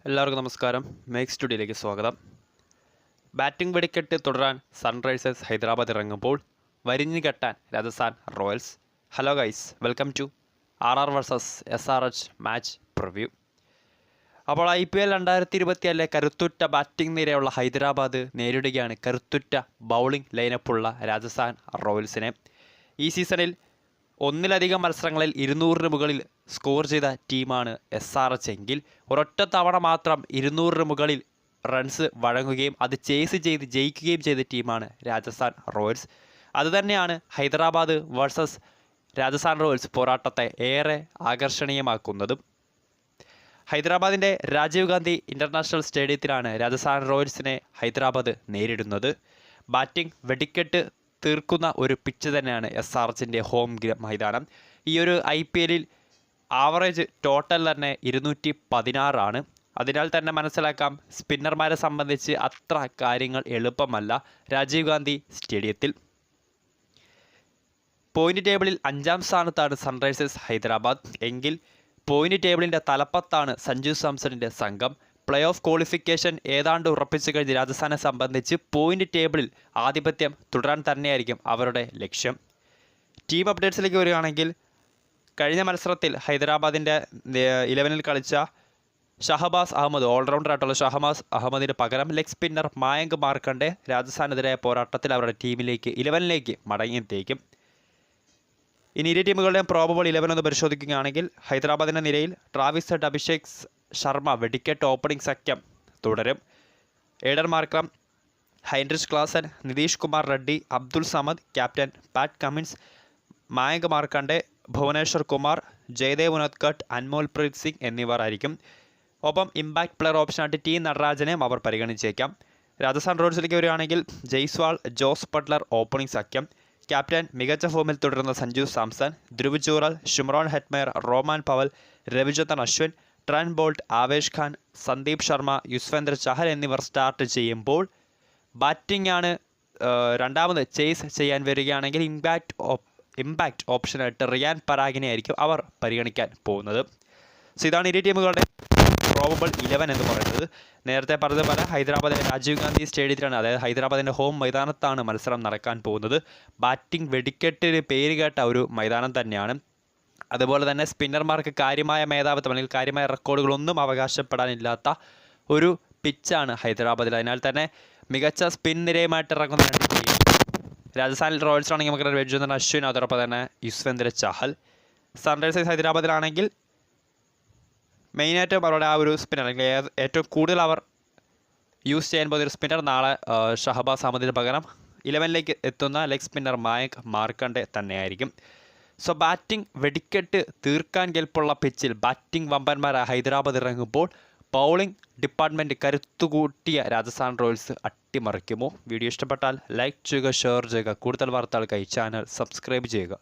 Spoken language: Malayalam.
എല്ലാവർക്കും നമസ്കാരം. മേക്ക് സ്റ്റുഡിയോയിലേക്ക് സ്വാഗതം. ബാറ്റിംഗ് വെടിക്കെട്ട് തുടരാൻ സൺറൈസേഴ്സ് ഹൈദരാബാദ് ഇറങ്ങുമ്പോൾ വരിഞ്ഞു കെട്ടാൻ Rajasthan Royals. Hello guys, welcome to RR versus SRH match preview. അപ്പോൾ IPL 2024 കരുത്തുറ്റ ബാറ്റിംഗ് നിരയുള്ള ഹൈദരാബാദ് നേരിടുകയാണ് കരുത്തുറ്റ ബൗളിംഗ് ലൈനപ്പുള്ള രാജസ്ഥാൻ റോയൽസിനെ. ഈ സീസണിൽ ഒന്നിലധികം മത്സരങ്ങളിൽ 200 മുകളിൽ സ്കോർ ചെയ്ത ടീമാണ് SRH എങ്കിൽ ഒരൊറ്റ തവണ മാത്രം 200 മുകളിൽ റൺസ് വഴങ്ങുകയും അത് ചേസ് ചെയ്ത് ജയിക്കുകയും ചെയ്ത ടീമാണ് രാജസ്ഥാൻ റോയൽസ്. അതുതന്നെയാണ് ഹൈദരാബാദ് വേഴ്സസ് രാജസ്ഥാൻ റോയൽസ് പോരാട്ടത്തെ ഏറെ ആകർഷണീയമാക്കുന്നതും. ഹൈദരാബാദിൻ്റെ രാജീവ് ഗാന്ധി ഇൻ്റർനാഷണൽ സ്റ്റേഡിയത്തിലാണ് രാജസ്ഥാൻ റോയൽസിനെ ഹൈദരാബാദ് നേരിടുന്നത്. ബാറ്റിംഗ് വെടിക്കെട്ട് തീർക്കുന്ന ഒരു പിച്ച് തന്നെയാണ് SRHൻ്റെ ഹോം മൈതാനം. ഈ ഒരു IPLൽ ആവറേജ് ടോട്ടൽ തന്നെ 216 അതിനാൽ തന്നെ മനസ്സിലാക്കാം സ്പിന്നർമാരെ സംബന്ധിച്ച് അത്ര കാര്യങ്ങൾ എളുപ്പമല്ല രാജീവ് ഗാന്ധി സ്റ്റേഡിയത്തിൽ. പോയിന്റ് ടേബിളിൽ 5ാം സ്ഥാനത്താണ് സൺറൈസേഴ്സ് ഹൈദരാബാദ് എങ്കിൽ പോയിന്റ് ടേബിളിൻ്റെ തലപ്പത്താണ് സഞ്ജു സാംസണിൻ്റെ സംഘം. പ്ലേ ഓഫ് ക്വാളിഫിക്കേഷൻ ഏതാണ്ട് ഉറപ്പിച്ചു കഴിഞ്ഞ് രാജസ്ഥാനെ സംബന്ധിച്ച് പോയിന്റ് ടേബിളിൽ ആധിപത്യം തുടരാൻ തന്നെയായിരിക്കും അവരുടെ ലക്ഷ്യം. ടീം അപ്ഡേറ്റ്സിലേക്ക് വരികയാണെങ്കിൽ കഴിഞ്ഞ മത്സരത്തിൽ ഹൈദരാബാദിൻ്റെ 11ൽ കളിച്ച ഷഹബാസ് അഹമ്മദ്, ഓൾറൗണ്ടറായിട്ടുള്ള ഷഹബാസ് അഹമ്മദിന് പകരം ലെഗ് സ്പിന്നർ മായങ്ക് മാർക്കണ്ഡെ രാജസ്ഥാനെതിരായ പോരാട്ടത്തിൽ അവരുടെ ടീമിലേക്ക് 11ലേക്ക് മടങ്ങിയെത്തിയേക്കും. ഇനി ഇരു ടീമുകളുടെയും പ്രോബബിൾ 11 ഒന്ന് പരിശോധിക്കുകയാണെങ്കിൽ ഹൈദരാബാദിൻ്റെ നിരയിൽ ട്രാവിസ് ഹെഡ്, അഭിഷേക് ശർമ്മ വെടിക്കെട്ട് ഓപ്പണിംഗ് സഖ്യം തുടരും. Aiden Markram, Heinrich Klaasen, Nitish Kumar Reddy, Abdul Samad, captain Pat Cummins, Mayank Markande, Bhuvneshwar Kumar, Jaydev Unadkat, Anmolpreet Singh എന്നിവർ ആയിരിക്കും. ഒപ്പം ഇമ്പാക്ട് പ്ലെയർ ഓപ്ഷനായിട്ട് T നടരാജനെയും അവർ പരിഗണിച്ചേക്കാം. രാജസ്ഥാൻ റോയൽസിലേക്ക് വരികയാണെങ്കിൽ ജയ്സ്വാൾ, ജോസ് ബട്ട്ലർ ഓപ്പണിംഗ് സഖ്യം. ക്യാപ്റ്റൻ മികച്ച ഫോമിൽ തുടരുന്ന Sanju Samson, Dhruv Jurel, Shimron Hetmyer, Rovman Powell, Ravichandran Ashwin, Trent Boult, Avesh Khan, Sandeep Sharma, Yuzvendra Chahal എന്നിവർ സ്റ്റാർട്ട് ചെയ്യുമ്പോൾ ബാറ്റിംഗ് ആണ് രണ്ടാമത് ചേസ് ചെയ്യാൻ വരികയാണെങ്കിൽ ഇമ്പാക്റ്റ് ഓപ്ഷനായിട്ട് റിയാൻ പരാഗിനെ ആയിരിക്കും അവർ പരിഗണിക്കാൻ പോകുന്നത്. സോ ഇതാണ് ഇരു ടീമുകളുടെ പ്രോബബിൾ 11 എന്ന് പറയുന്നത്. നേരത്തെ പറഞ്ഞതുപോലെ ഹൈദരാബാദിലെ രാജീവ് ഗാന്ധി സ്റ്റേഡിയത്തിലാണ്, അതായത് ഹൈദരാബാദിൻ്റെ ഹോം മൈതാനത്താണ് മത്സരം നടക്കാൻ പോകുന്നത്. ബാറ്റിംഗ് വെടിക്കെട്ടിന് പേര് കേട്ട ഒരു മൈതാനം തന്നെയാണ്. അതുപോലെ തന്നെ സ്പിന്നർമാർക്ക് കാര്യമായ മേധാവിത്വം അല്ലെങ്കിൽ കാര്യമായ റെക്കോർഡുകളൊന്നും അവകാശപ്പെടാനില്ലാത്ത ഒരു പിച്ചാണ് ഹൈദരാബാദിൽ. അതിനാൽ തന്നെ മികച്ച സ്പിൻ നിരയുമായിട്ട് ഇറങ്ങുന്ന രണ്ട് ടീം. രാജസ്ഥാൻ റോയൽസിലാണെങ്കിൽ നമുക്ക് രവിചന്ദ്രൻ അശ്വിൻ, അതോടൊപ്പം തന്നെ യുസ്വേന്ദ്ര ചഹൽ. സൺറൈസേഴ്സ് ഹൈദരാബാദിലാണെങ്കിൽ മെയിനായിട്ടും അവരുടെ ആ ഒരു സ്പിന്നർ അല്ലെങ്കിൽ ഏറ്റവും കൂടുതൽ അവർ യൂസ് ചെയ്യാൻ പോകുന്ന ഒരു സ്പിന്നർ നാളെ ഷഹബാസ് അഹമ്മദിന് പകരം 11ലേക്ക് എത്തുന്ന ലെഗ് സ്പിന്നർ മായങ്ക് മാർക്കണ്ഡെ തന്നെയായിരിക്കും. സോ ബാറ്റിംഗ് വെടിക്കെട്ട് തീർക്കാൻ കെൽപ്പുള്ള പിച്ചിൽ ബാറ്റിംഗ് വമ്പന്മാരായ ഹൈദരാബാദ് ഇറങ്ങുമ്പോൾ ബൗളിംഗ് ഡിപ്പാർട്ട്മെൻറ്റ് കരുത്തുകൂട്ടിയ രാജസ്ഥാൻ റോയൽസ് അട്ടിമറിക്കുമോ? വീഡിയോ ഇഷ്ടപ്പെട്ടാൽ ലൈക്ക് ചെയ്യുക, ഷെയർ ചെയ്യുക. കൂടുതൽ വാർത്തകൾക്കായി ചാനൽ സബ്സ്ക്രൈബ് ചെയ്യുക.